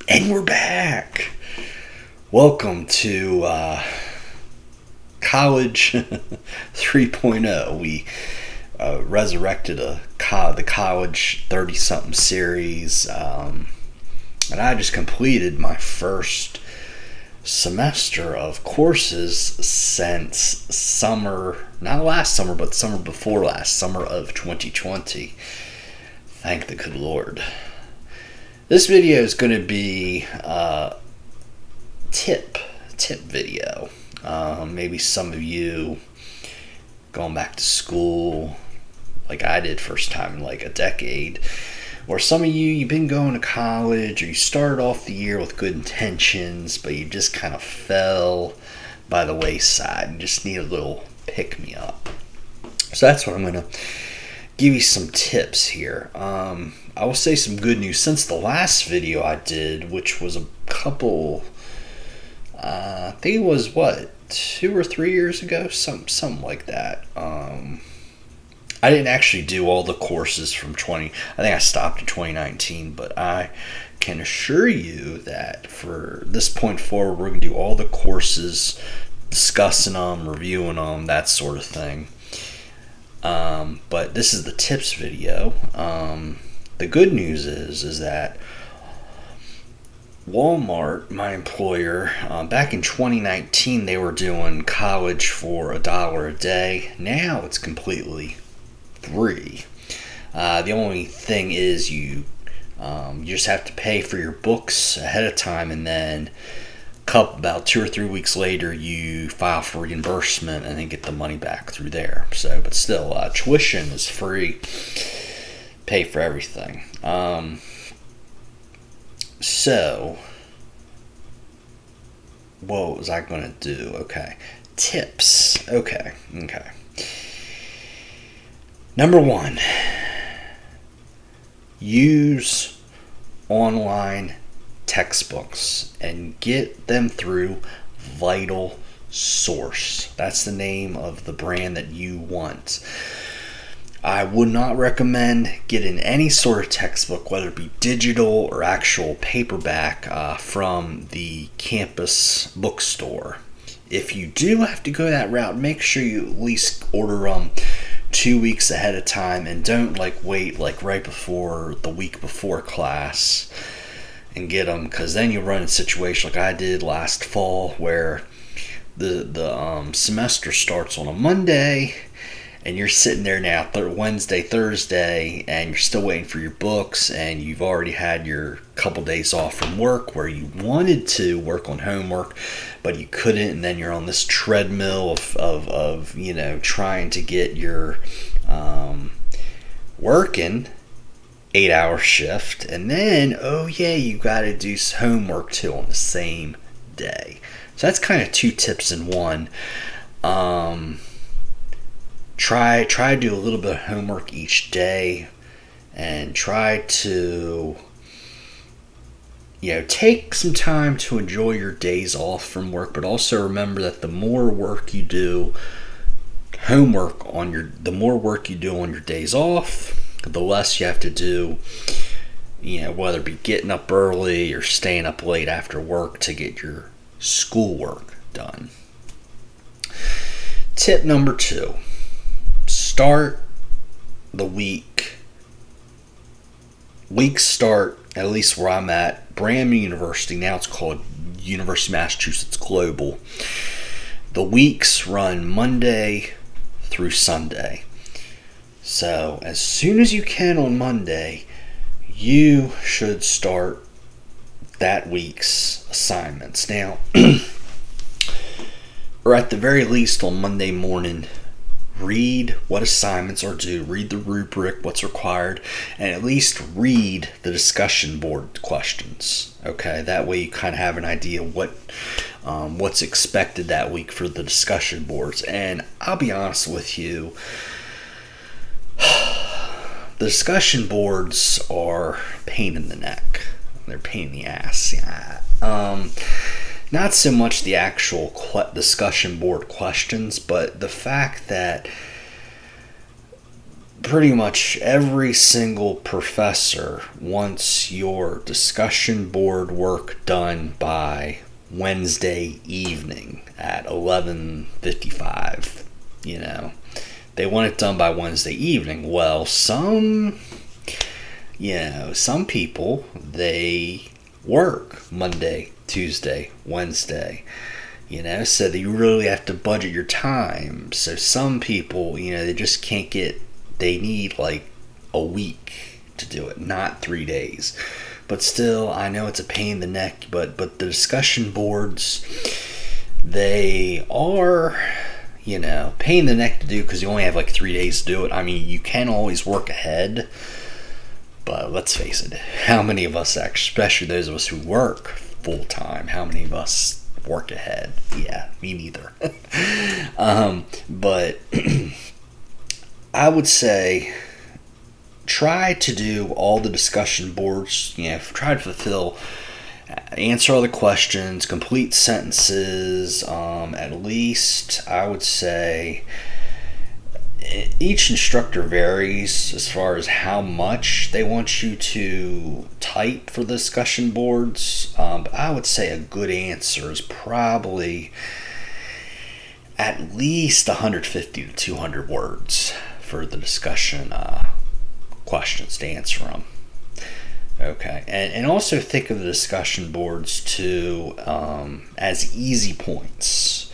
And we're back. Welcome to College 3.0. We resurrected the College 30-something series. And I just completed my first semester of courses since summer, not last summer, but summer before last, summer of 2020. Thank the good Lord. This video is going to be a tip video. Maybe some of you going back to school like I did first time in like a decade. Or some of you've been going to college, or you started off the year with good intentions, but you just kind of fell by the wayside and just need a little pick-me-up. So that's what I'm going to give you some tips here. I will say some good news. Since the last video I did, which was a couple, I think it was 2 or 3 years ago, something like that. I didn't actually do all the courses from I think I stopped in 2019, but I can assure you that for this point forward, we're going to do all the courses, discussing them, reviewing them, that sort of thing. But this is the tips video. The good news is that Walmart, my employer, back in 2019, they were doing college for $1 a day. Now it's completely free. The only thing is you just have to pay for your books ahead of time, and then about 2 or 3 weeks later, you file for reimbursement and then get the money back through there. So, but still, tuition is free. Pay for everything. So, what was I going to do? Okay. Tips. Okay. Number 1, use online textbooks and get them through Vital Source. That's the name of the brand that you want. I would not recommend getting any sort of textbook, whether it be digital or actual paperback, from the campus bookstore. If you do have to go that route, make sure you at least order them 2 weeks ahead of time, and don't wait right before the week before class and get them, because then you run a situation like I did last fall where the semester starts on a Monday, and you're sitting there now Wednesday, Thursday, and you're still waiting for your books, and you've already had your couple days off from work where you wanted to work on homework, but you couldn't, and then you're on this treadmill of trying to get your working 8-hour shift, and then you got to do homework too on the same day. So that's kind of 2 tips in one. Try to do a little bit of homework each day, and try to take some time to enjoy your days off from work, but also remember that the more work you do the more work you do on your days off, the less you have to do, whether it be getting up early or staying up late after work to get your schoolwork done. Tip number 2. Start the week start, at least where I'm at, Brandon University. Now it's called University of Massachusetts Global. The weeks run Monday through Sunday. So as soon as you can on Monday, you should start that week's assignments. Now, or at the very least on Monday morning, read what assignments are due, read the rubric, what's required, and at least read the discussion board questions. Okay, that way you kind of have an idea what's expected that week for the discussion boards. And I'll be honest with you, the discussion boards are pain in the neck. They're pain in the ass. Not so much the actual discussion board questions, but the fact that pretty much every single professor wants your discussion board work done by Wednesday evening at 11:55. They want it done by Wednesday evening. Well, some people, they work Monday, Tuesday, Wednesday. So that you really have to budget your time. So some people, they just can't they need like a week to do it, not 3 days. But still, I know it's a pain in the neck, but the discussion boards, they are, pain in the neck to do because you only have like 3 days to do it. I mean, you can always work ahead, but let's face it, how many of us, especially those of us who work full time, how many of us work ahead? Yeah, me neither. But I would say try to do all the discussion boards, try to answer all the questions, complete sentences, at least I would say each instructor varies as far as how much they want you to type for the discussion boards, but I would say a good answer is probably at least 150 to 200 words for the discussion questions to answer them. Okay, and also think of the discussion boards too as easy points.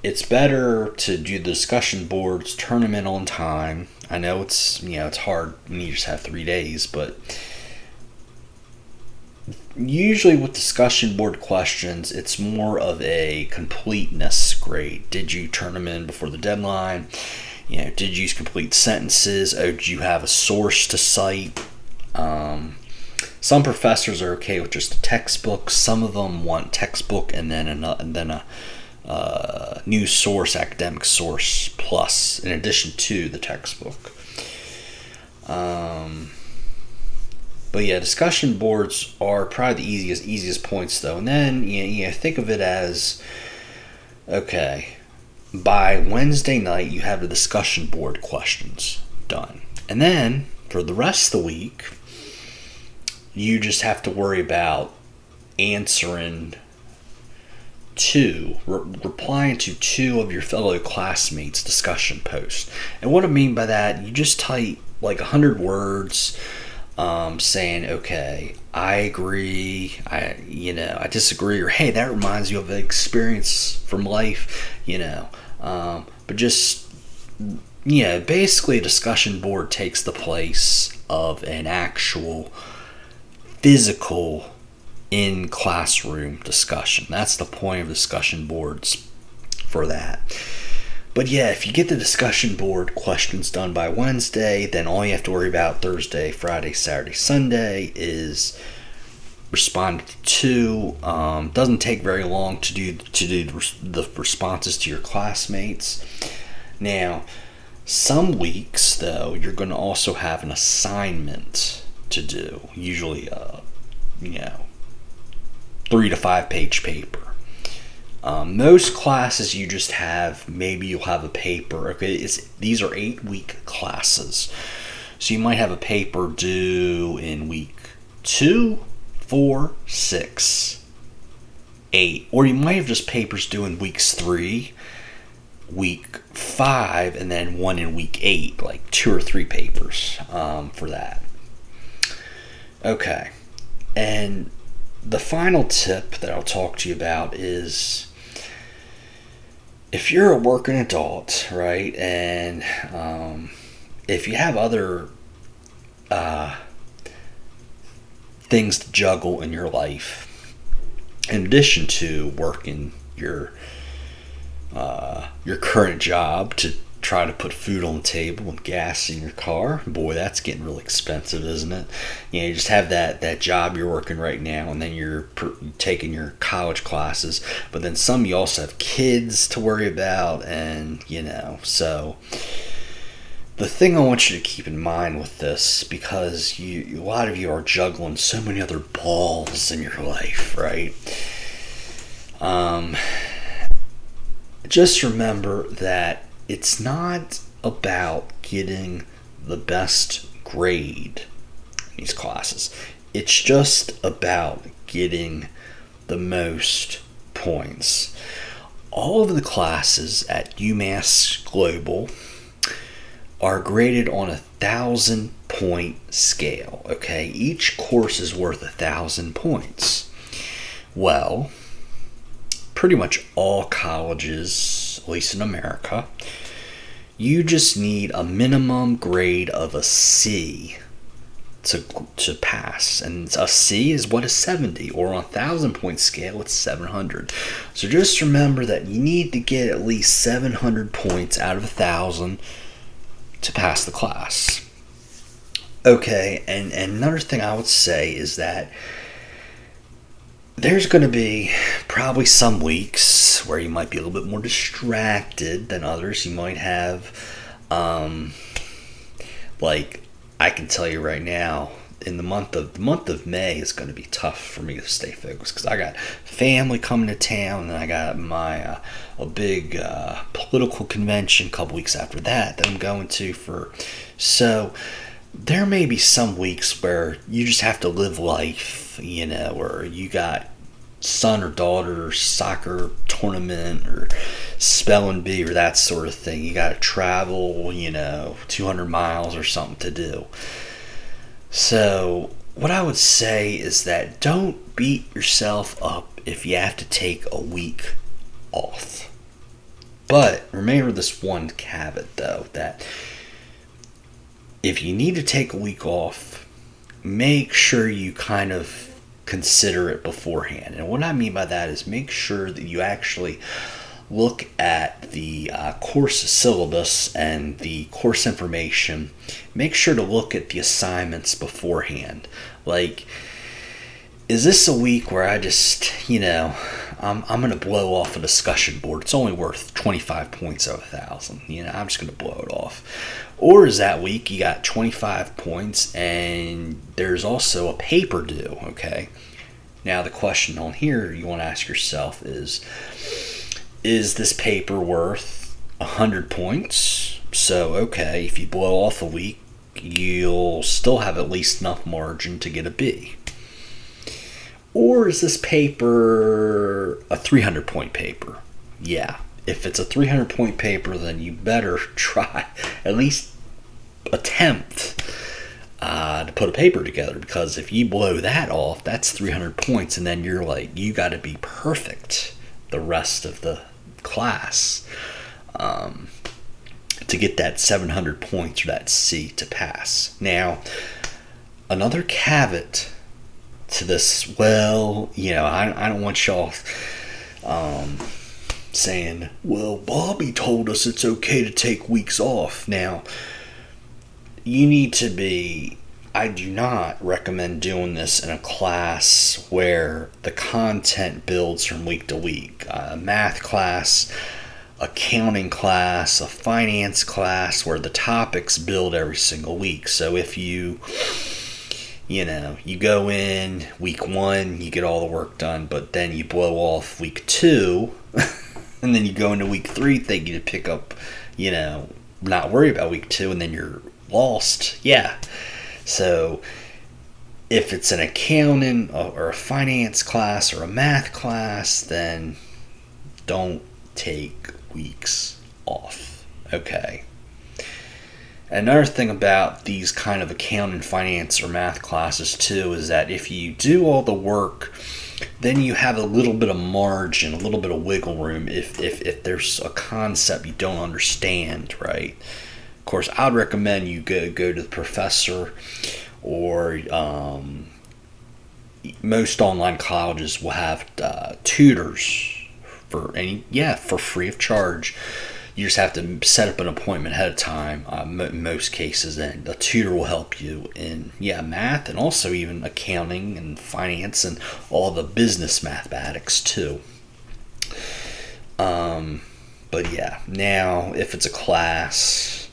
It's better to do the discussion boards, turn them in on time. I know it's hard when you just have 3 days, but usually with discussion board questions, it's more of a completeness grade. Did you turn them in before the deadline? Did you use complete sentences? Oh, did you have a source to cite? Some professors are okay with just a textbook. Some of them want textbook and then a news source, academic source plus, in addition to the textbook. But yeah, discussion boards are probably the easiest points though. And then think of it as, okay, by Wednesday night you have the discussion board questions done, and then for the rest of the week you just have to worry about answering replying to two of your fellow classmates' discussion posts. And what I mean by that, you just type like 100 words saying, okay, I agree, I disagree, or hey, that reminds you of an experience from life, but just, basically a discussion board takes the place of an actual physical in classroom discussion. That's the point of discussion boards for that. But yeah, if you get the discussion board questions done by Wednesday, then all you have to worry about Thursday, Friday, Saturday, Sunday is respond to. Doesn't take very long to do the responses to your classmates. Now, some weeks though, you're going to also have an assignment to do. Usually, 3 to 5 page paper. Most classes you just have, maybe you'll have a paper. Okay, these are 8-week classes. So you might have a paper due in week 2, 4, 6, 8. Or you might have just papers due in weeks 3, week 5, and then one in week 8, like 2 or 3 papers for that. Okay, and the final tip that I'll talk to you about is if you're a working adult, right, and if you have other things to juggle in your life, in addition to working your current job to try to put food on the table and gas in your car. Boy, that's getting really expensive, isn't it? You just have that job you're working right now, and then you're taking your college classes, but then some you also have kids to worry about, and so the thing I want you to keep in mind with this, because a lot of you are juggling so many other balls in your life, right? Just remember that it's not about getting the best grade in these classes. It's just about getting the most points. All of the classes at UMass Global are graded on 1,000-point scale. Okay, each course is worth 1,000 points. Well, pretty much all colleges, at least in America, you just need a minimum grade of a C to pass, and a C is what is 70, or on a 1,000-point scale it's 700. So just remember that you need to get at least 700 points out of 1,000 to pass the class. Okay, and another thing I would say is that there's going to be probably some weeks where you might be a little bit more distracted than others. You might have, like, I can tell you right now, in the month of May is going to be tough for me to stay focused because I got family coming to town, and I got my a big political convention a couple weeks after that I'm going to for. So there may be some weeks where you just have to live life, or you got son or daughter soccer tournament or spelling bee or that sort of thing. You got to travel, 200 miles or something to do. So what I would say is that don't beat yourself up if you have to take a week off. But remember this one caveat though, that if you need to take a week off, make sure you kind of consider it beforehand. And what I mean by that is make sure that you actually look at the course syllabus and the course information. Make sure to look at the assignments beforehand. Like, is this a week where I just, I'm going to blow off a discussion board? It's only worth 25 points out of 1,000. I'm just going to blow it off. Or is that week you got 25 points and there's also a paper due, okay? Now the question on here you want to ask yourself is this paper worth 100 points? So, okay, if you blow off a week, you'll still have at least enough margin to get a B. Or is this paper a 300-point paper? Yeah. If it's a 300-point paper, then you better try, at least attempt to put a paper together, because if you blow that off, that's 300 points, and then you're like, you got to be perfect the rest of the class to get that 700 points or that C to pass. Now, another caveat to this, I don't want y'all saying, well, Bobby told us it's okay to take weeks off. Now, you need to be, I do not recommend doing this in a class where the content builds from week to week. A math class, accounting class, a finance class, where the topics build every single week. So if you go in week 1, you get all the work done, but then you blow off week 2, and then you go into week 3 thinking to pick up, not worry about week 2, and then you're lost. Yeah. So if it's an accounting or a finance class or a math class, then don't take weeks off. Okay. Another thing about these kind of accounting, finance, or math classes too is that if you do all the work, then you have a little bit of margin, a little bit of wiggle room if there's a concept you don't understand, right? Of course, I'd recommend you go to the professor, or most online colleges will have tutors for free of charge. You just have to set up an appointment ahead of time, in most cases, and a tutor will help you in math, and also even accounting and finance and all the business mathematics too. But yeah, now if it's a class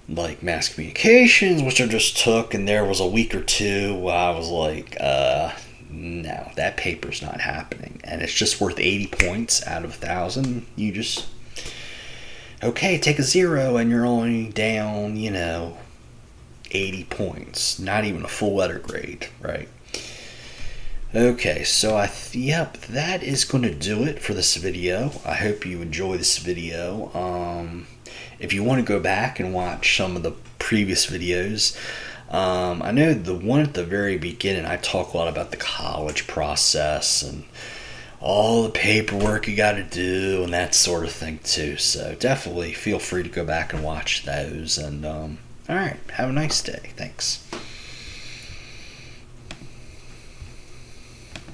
like mass communications, which I just took, and there was a week or two I was like, no, that paper's not happening, and it's just worth 80 points out of 1,000. You just, Okay, take a 0 and you're only down, 80 points. Not even a full letter grade, right? Okay, so yep, that is going to do it for this video. I hope you enjoy this video. If you want to go back and watch some of the previous videos, I know the one at the very beginning, I talk a lot about the college process and all the paperwork you got to do and that sort of thing too. So definitely feel free to go back and watch those. And all right, have a nice day. Thanks.